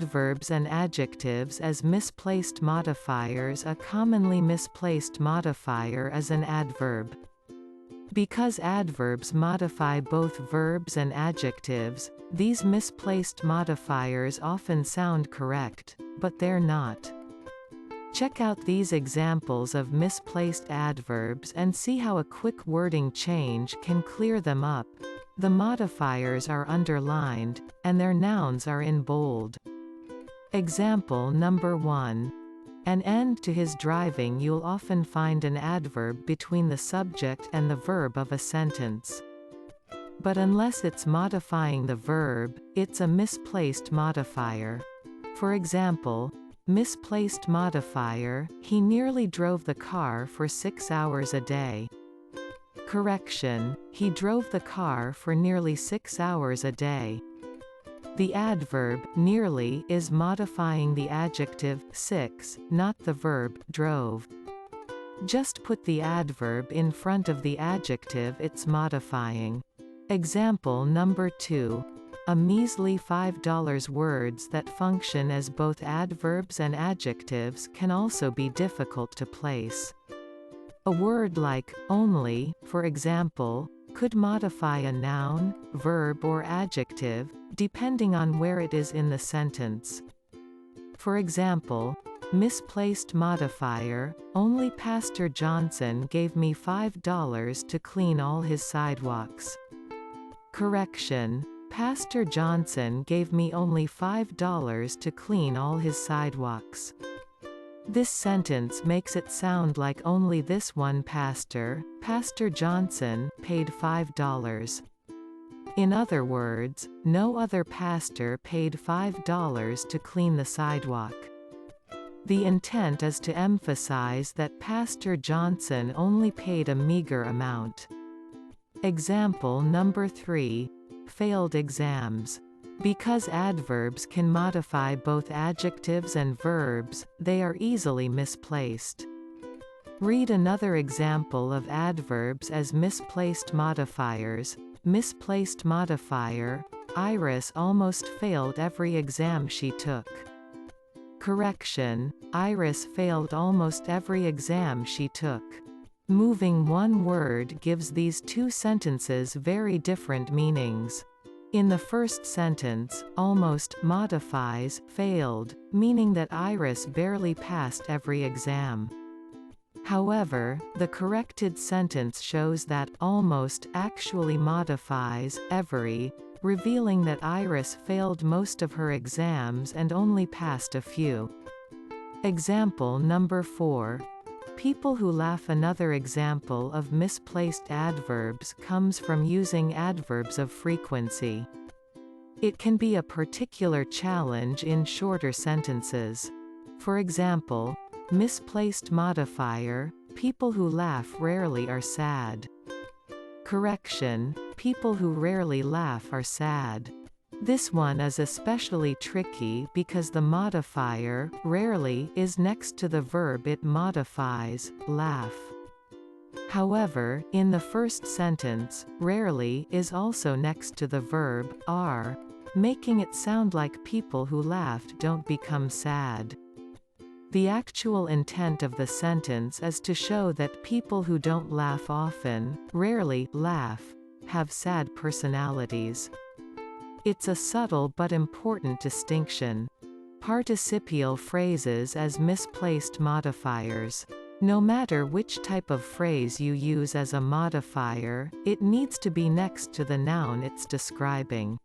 adverbs and adjectives as misplaced modifiers. A commonly misplaced modifier is an adverb. Because adverbs modify both verbs and adjectives, these misplaced modifiers often sound correct, but they're not. Check out these examples of misplaced adverbs and see how a quick wording change can clear them up. The modifiers are underlined, and their nouns are in bold. Example number 1. An end to his driving. You'll often find an adverb between the subject and the verb of a sentence. But unless it's modifying the verb, it's a misplaced modifier. For example, misplaced modifier, he nearly drove the car for 6 hours a day. Correction, he drove the car for nearly 6 hours a day. The adverb, nearly, is modifying the adjective, 6, not the verb, drove. Just put the adverb in front of the adjective it's modifying. Example number 2. A measly $5. Words that function as both adverbs and adjectives can also be difficult to place. A word like only, for example, could modify a noun, verb or adjective, depending on where it is in the sentence. For example, misplaced modifier, only Pastor Johnson gave me $5 to clean all his sidewalks. Correction, Pastor Johnson gave me only $5 to clean all his sidewalks. This sentence makes it sound like only this one pastor, Pastor Johnson, paid $5. In other words, no other pastor paid $5 to clean the sidewalk. The intent is to emphasize that Pastor Johnson only paid a meager amount. Example number 3. Failed exams. Because adverbs can modify both adjectives and verbs, they are easily misplaced. Read another example of adverbs as misplaced modifiers. Misplaced modifier, Iris almost failed every exam she took. Correction, Iris failed almost every exam she took. Moving one word gives these two sentences very different meanings. In the first sentence, almost modifies failed, meaning that Iris barely passed every exam. However, the corrected sentence shows that almost actually modifies every, revealing that Iris failed most of her exams and only passed a few. Example number 4. People who laugh. Another example of misplaced adverbs comes from using adverbs of frequency. It can be a particular challenge in shorter sentences. For example, misplaced modifier, people who laugh rarely are sad. Correction, people who rarely laugh are sad. This one is especially tricky because the modifier, rarely, is next to the verb it modifies, laugh. However, in the first sentence, rarely is also next to the verb, are, making it sound like people who laughed don't become sad. The actual intent of the sentence is to show that people who don't laugh often, rarely, laugh, have sad personalities. It's a subtle but important distinction. Participial phrases as misplaced modifiers. No matter which type of phrase you use as a modifier, it needs to be next to the noun it's describing.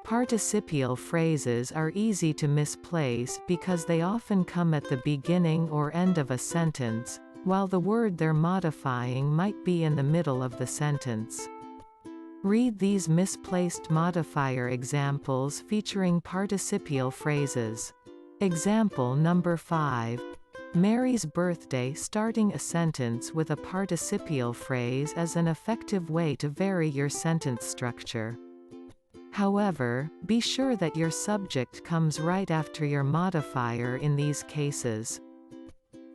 Participial phrases are easy to misplace because they often come at the beginning or end of a sentence, while the word they're modifying might be in the middle of the sentence. Read these misplaced modifier examples featuring participial phrases. Example number 5. Mary's birthday. Starting a sentence with a participial phrase is an effective way to vary your sentence structure. However, be sure that your subject comes right after your modifier in these cases.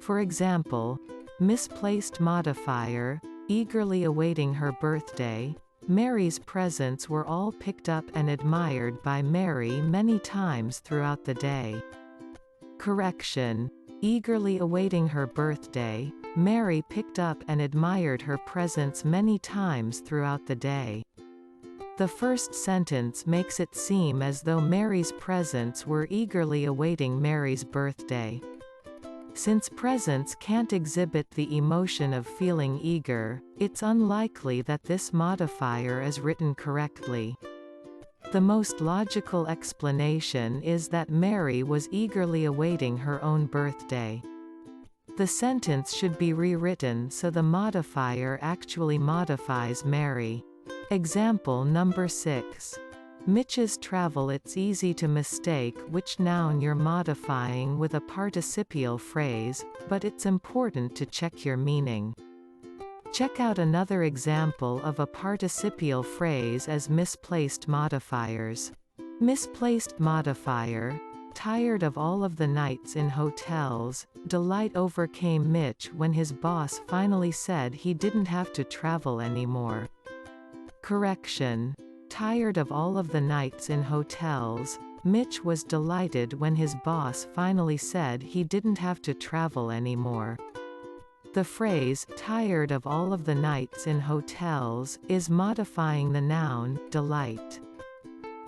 For example, misplaced modifier, eagerly awaiting her birthday. Mary's presents were all picked up and admired by Mary many times throughout the day. Correction. Eagerly awaiting her birthday, Mary picked up and admired her presents many times throughout the day. The first sentence makes it seem as though Mary's presents were eagerly awaiting Mary's birthday. Since presents can't exhibit the emotion of feeling eager, it's unlikely that this modifier is written correctly. The most logical explanation is that Mary was eagerly awaiting her own birthday. The sentence should be rewritten so the modifier actually modifies Mary. Example number 6. Mitch's travel. It's easy to mistake which noun you're modifying with a participial phrase, but it's important to check your meaning. Check out another example of a participial phrase as misplaced modifiers. Misplaced modifier. Tired of all of the nights in hotels, delight overcame Mitch when his boss finally said he didn't have to travel anymore. Correction. Tired of all of the nights in hotels, Mitch was delighted when his boss finally said he didn't have to travel anymore. The phrase, tired of all of the nights in hotels, is modifying the noun, delight.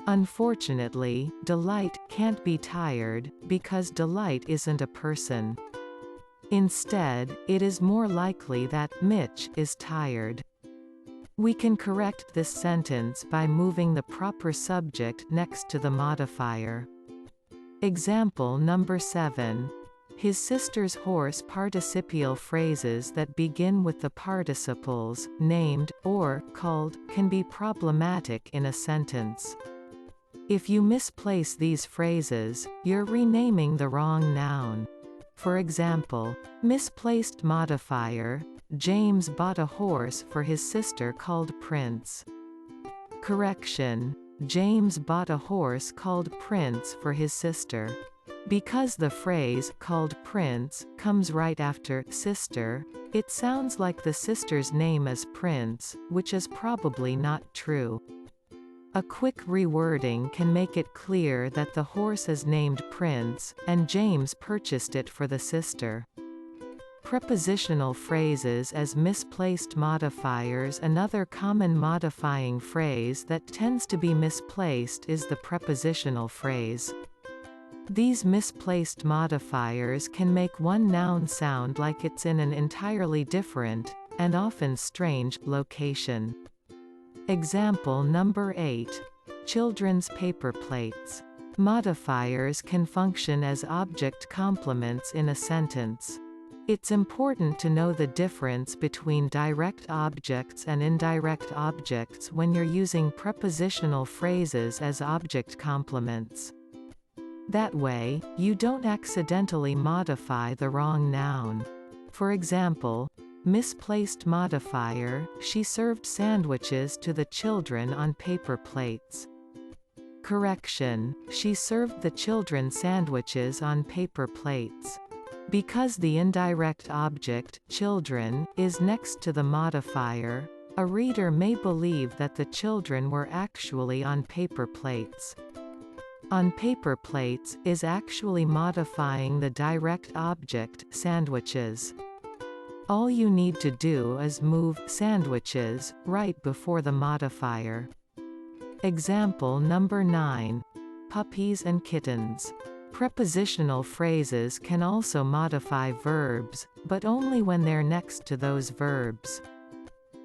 Unfortunately, delight can't be tired, because delight isn't a person. Instead, it is more likely that Mitch is tired. We can correct this sentence by moving the proper subject next to the modifier. Example number 7. His sister's horse. Participial phrases that begin with the participles, named, or, called, can be problematic in a sentence. If you misplace these phrases, you're renaming the wrong noun. For example, misplaced modifier, James bought a horse for his sister called Prince. Correction. James bought a horse called Prince for his sister. Because the phrase, called Prince, comes right after sister, it sounds like the sister's name is Prince, which is probably not true. A quick rewording can make it clear that the horse is named Prince, and James purchased it for the sister. Prepositional phrases as misplaced modifiers. Another common modifying phrase that tends to be misplaced is the prepositional phrase. These misplaced modifiers can make one noun sound like it's in an entirely different, and often strange, location. Example number 8. Children's paper plates. Modifiers can function as object complements in a sentence. It's important to know the difference between direct objects and indirect objects when you're using prepositional phrases as object complements. That way, you don't accidentally modify the wrong noun. For example, misplaced modifier, she served sandwiches to the children on paper plates. Correction, she served the children sandwiches on paper plates. Because the indirect object, children, is next to the modifier, a reader may believe that the children were actually on paper plates. On paper plates is actually modifying the direct object, sandwiches. All you need to do is move sandwiches right before the modifier. Example number 9. Puppies and kittens. Prepositional phrases can also modify verbs, but only when they're next to those verbs.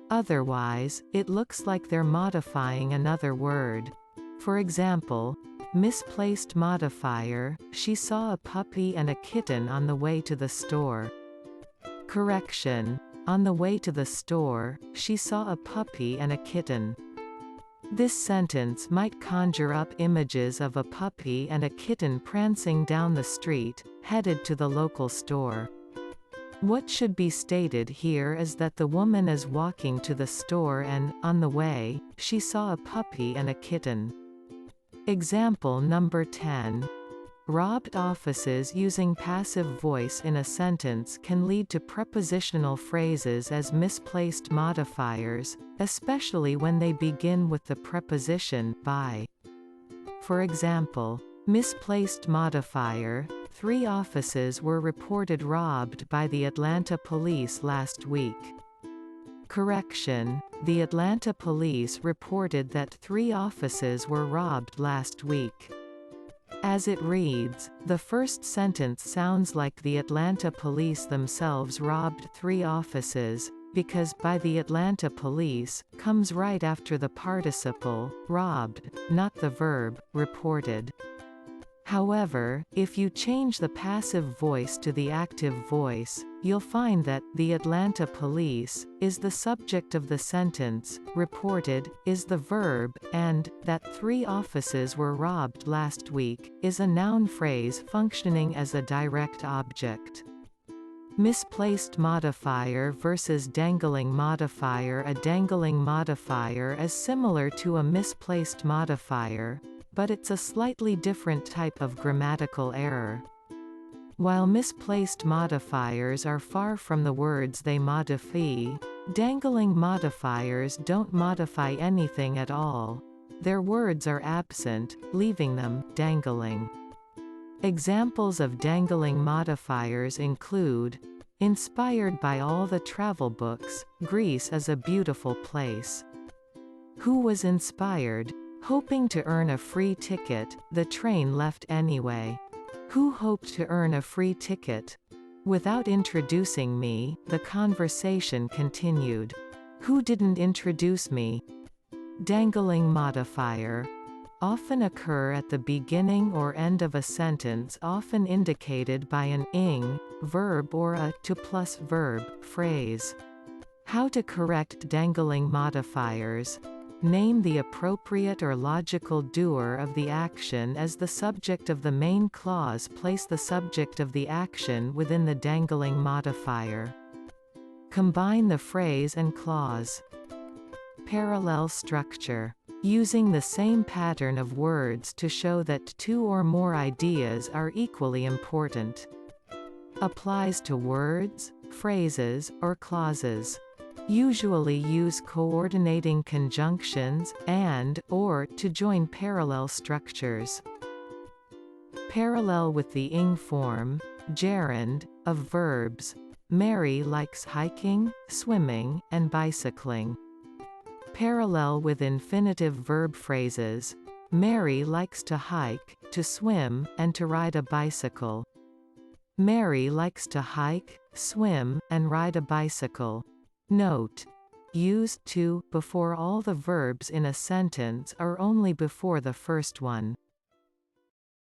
Otherwise, it looks like they're modifying another word. For example, misplaced modifier, she saw a puppy and a kitten on the way to the store. Correction, on the way to the store, she saw a puppy and a kitten. This sentence might conjure up images of a puppy and a kitten prancing down the street, headed to the local store. What should be stated here is that the woman is walking to the store and, on the way, she saw a puppy and a kitten. Example number 10. Robbed offices using passive voice in a sentence can lead to prepositional phrases as misplaced modifiers, especially when they begin with the preposition by. For example, misplaced modifier, 3 offices were reported robbed by the Atlanta police last week. Correction, the Atlanta police reported that 3 offices were robbed last week. As it reads, the first sentence sounds like the Atlanta police themselves robbed 3 offices, because by the Atlanta police comes right after the participle, robbed, not the verb, reported. However, if you change the passive voice to the active voice, you'll find that the Atlanta police is the subject of the sentence, reported is the verb, and that 3 offices were robbed last week is a noun phrase functioning as a direct object. Misplaced modifier versus dangling modifier. A dangling modifier is similar to a misplaced modifier, but it's a slightly different type of grammatical error. While misplaced modifiers are far from the words they modify, dangling modifiers don't modify anything at all. Their words are absent, leaving them dangling. Examples of dangling modifiers include, inspired by all the travel books, Greece is a beautiful place. Who was inspired? Hoping to earn a free ticket, the train left anyway. Who hoped to earn a free ticket? Without introducing me, the conversation continued. Who didn't introduce me? Dangling modifier. Often occur at the beginning or end of a sentence, often indicated by an ing verb or a to plus verb phrase. How to correct dangling modifiers. Name the appropriate or logical doer of the action as the subject of the main clause. Place the subject of the action within the dangling modifier. Combine the phrase and clause. Parallel structure. Using the same pattern of words to show that 2 or more ideas are equally important. Applies to words, phrases, or clauses. Usually use coordinating conjunctions, and, or, to join parallel structures. Parallel with the ing form, gerund, of verbs. Mary likes hiking, swimming, and bicycling. Parallel with infinitive verb phrases. Mary likes to hike, to swim, and to ride a bicycle. Mary likes to hike, swim, and ride a bicycle. Note: use to before all the verbs in a sentence or only before the first one.